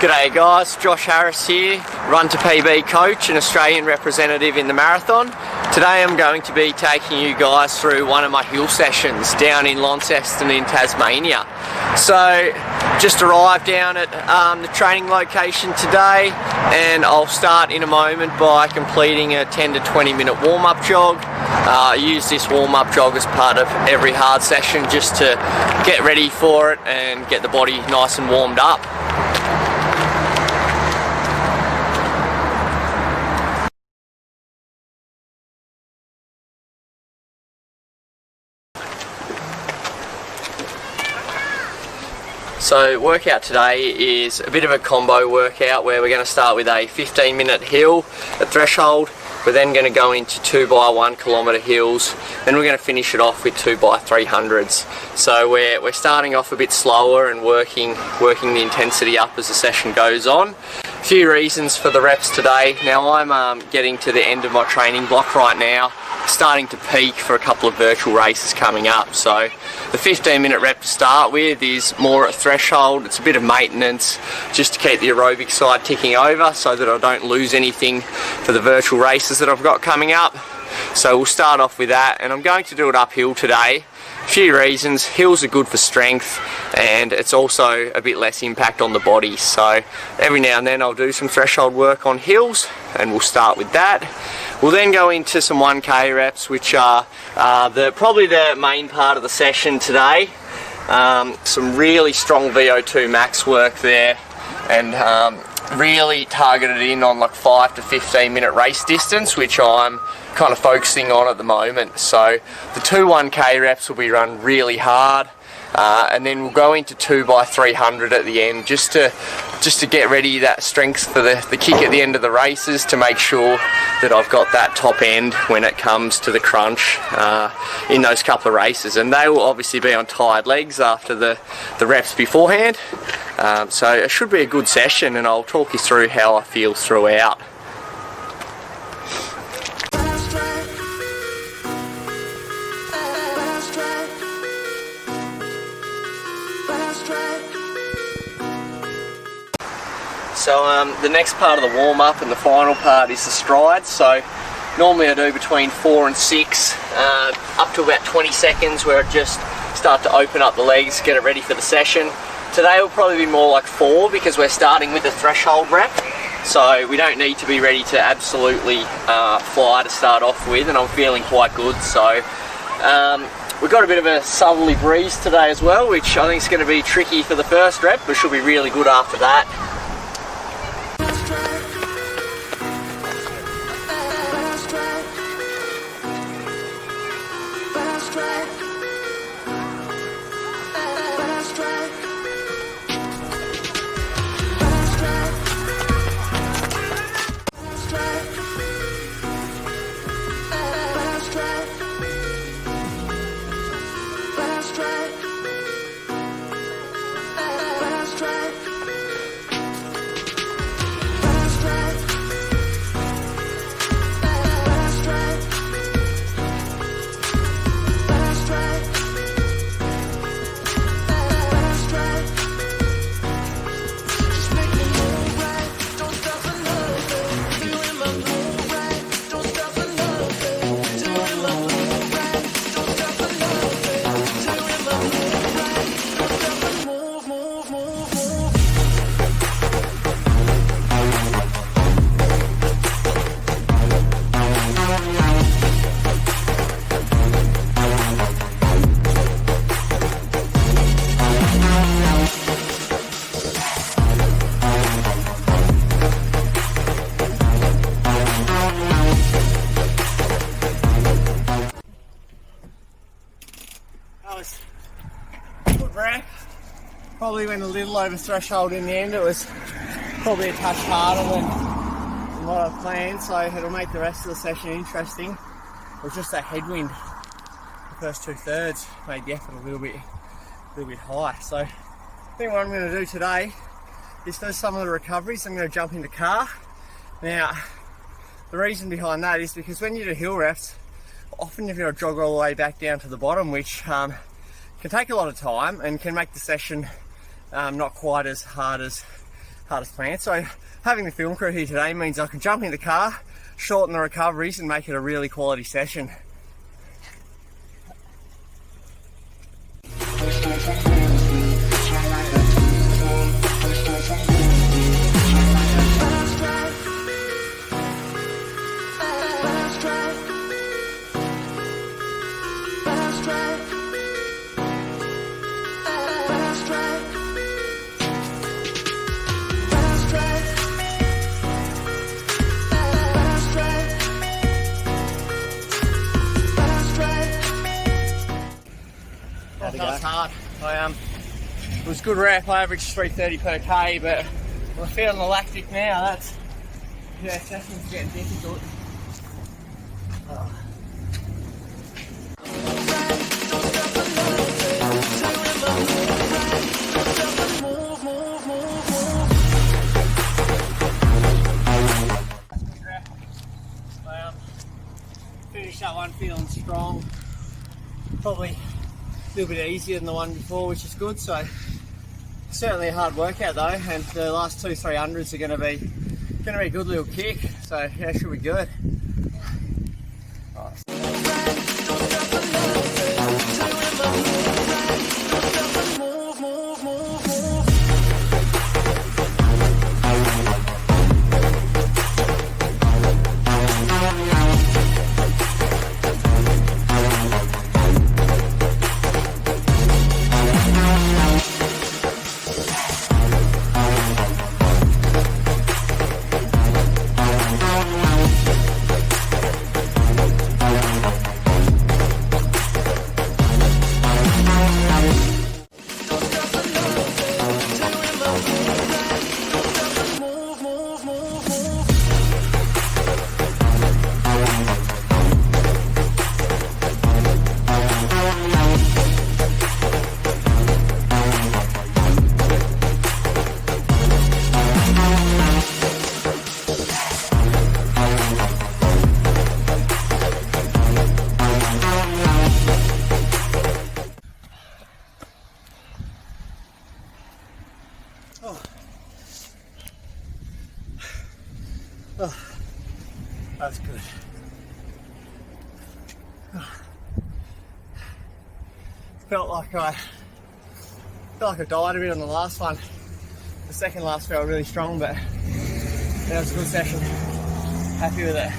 G'day guys, Josh Harris here, Run to PB coach and Australian representative in the marathon. Today I'm going to be taking you guys through one of my hill sessions down in Launceston in Tasmania. So just arrived down at the training location today, and I'll start in a moment by completing a 10 to 20 minute warm-up jog. I use this warm-up jog as part of every hard session just to get ready for it and get the body nice and warmed up. So workout today is a bit of a combo workout where we're going to start with a 15-minute hill at threshold. We're then going to go into 2 by 1 kilometre hills, then we're going to finish it off with 2 by 300s. So we're starting off a bit slower and working the intensity up as the session goes on. A few reasons for the reps today. Now I'm getting to the end of my training block right now, starting to peak for a couple of virtual races coming up. So the 15-minute rep to start with is more at threshold. It's a bit of maintenance just to keep the aerobic side ticking over so that I don't lose anything for the virtual races that I've got coming up. So we'll start off with that, and I'm going to do it uphill today. A few reasons. Hills are good for strength, and it's also a bit less impact on the body. So every now and then I'll do some threshold work on hills, and we'll start with that. We'll then go into some 1K reps, which are probably the main part of the session today. Some really strong VO2 max work there, and really targeted in on like 5 to 15 minute race distance, which I'm kind of focusing on at the moment. So the 2 1K reps will be run really hard, and then we'll go into 2 by 300 at the end just to get ready that strength for the kick at the end of the races, to make sure that I've got that top end when it comes to the crunch in those couple of races. And they will obviously be on tired legs after the reps beforehand. So it should be a good session, and I'll talk you through how I feel throughout. So the next part of the warm-up and the final part is the strides. So normally I do between 4 and 6, up to about 20 seconds where I just start to open up the legs, get it ready for the session. Today will probably be more like 4 because we're starting with the threshold rep. So we don't need to be ready to absolutely fly to start off with, and I'm feeling quite good. So we've got a bit of a southerly breeze today as well, which I think is going to be tricky for the first rep, but should be really good after that. Probably went a little over threshold in the end. It was probably a touch harder than what I planned, so it'll make the rest of the session interesting. It was just that headwind the first 2/3 made the effort a little bit high. So I think what I'm going to do today is do some of the recoveries. I'm going to jump in the car. Now the reason behind that is because when you do hill reps, often you've got to jog all the way back down to the bottom, which can take a lot of time and can make the session not quite as hard as hardest plan. So having the film crew here today means I can jump in the car, shorten the recoveries and make it a really quality session. That was hard. It was good rep. I averaged 330 per K, but we're feeling the lactic now. Session's getting difficult. Finished that one feeling strong. Probably a little bit easier than the one before, which is good. So certainly a hard workout though, and the last 200-300s are going to be a good little kick. So yeah, should be good. Nice. Oh, that's good. Felt like I died a bit on the last one. The second last felt really strong, but that was a good session. Happy with it.